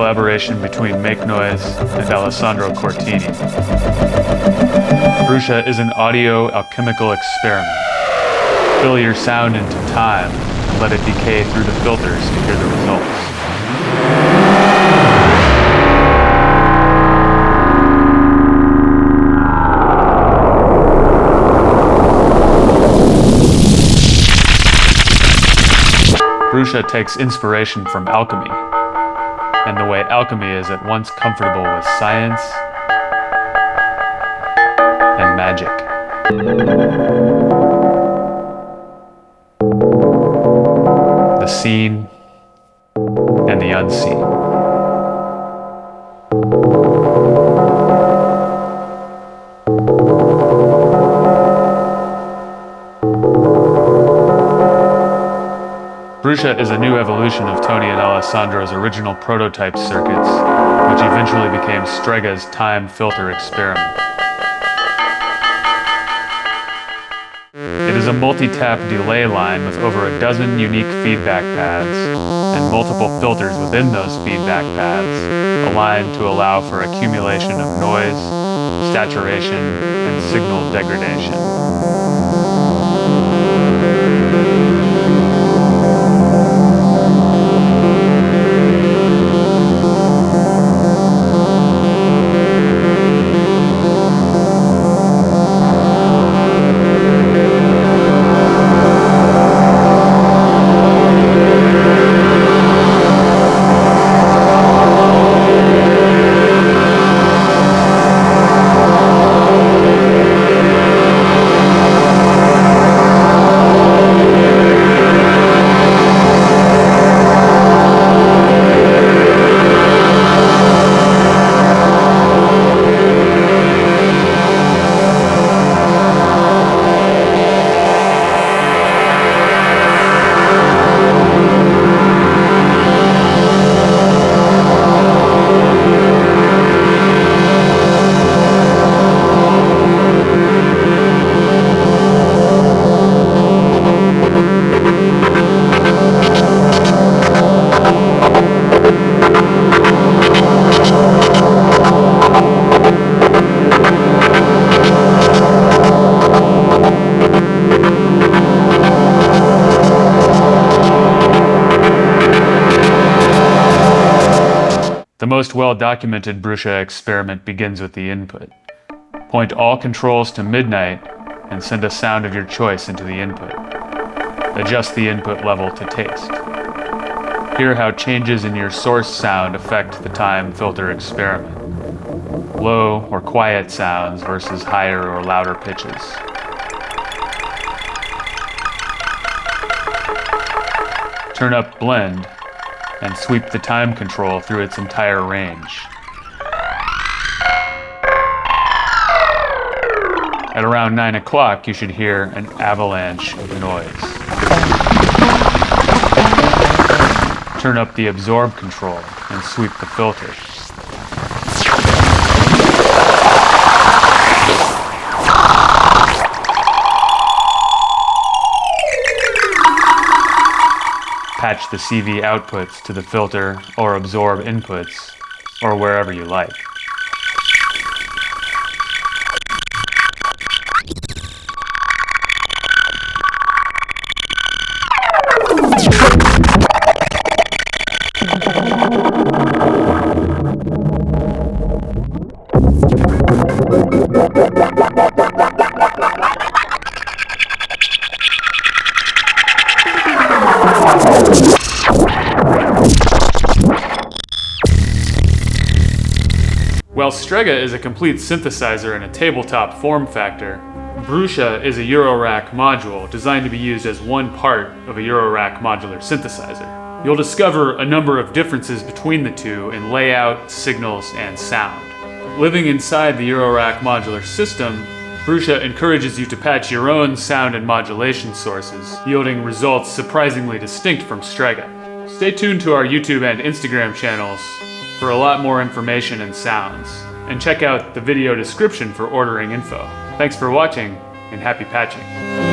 collaboration between Make Noise and Alessandro Cortini. Bruxa is an audio alchemical experiment. Fill your sound into time, and let it decay through the filters to hear the results. Bruxa takes inspiration from alchemy, and the way alchemy is at once comfortable with science and magic. The seen and the unseen. Bruxa is a new evolution of Tony and Alessandro's original prototype circuits, which eventually became Strega's time filter experiment. It is a multi-tap delay line with over a dozen unique feedback paths and multiple filters within those feedback paths, aligned to allow for accumulation of noise, saturation, and signal degradation. The most well-documented Bruxa experiment begins with the input. Point all controls to midnight and send a sound of your choice into the input. Adjust the input level to taste. Hear how changes in your source sound affect the time filter experiment. Low or quiet sounds versus higher or louder pitches. Turn up blend and sweep the time control through its entire range. At around 9 o'clock, you should hear an avalanche of noise. Turn up the absorb control and sweep the filter. Patch the CV outputs to the filter or absorb inputs, or wherever you like. While Strega is a complete synthesizer in a tabletop form factor, Bruxa is a Eurorack module designed to be used as one part of a Eurorack modular synthesizer. You'll discover a number of differences between the two in layout, signals, and sound. Living inside the Eurorack modular system, Bruxa encourages you to patch your own sound and modulation sources, yielding results surprisingly distinct from Strega. Stay tuned to our YouTube and Instagram channels for a lot more information and sounds, and check out the video description for ordering info. Thanks for watching, and happy patching.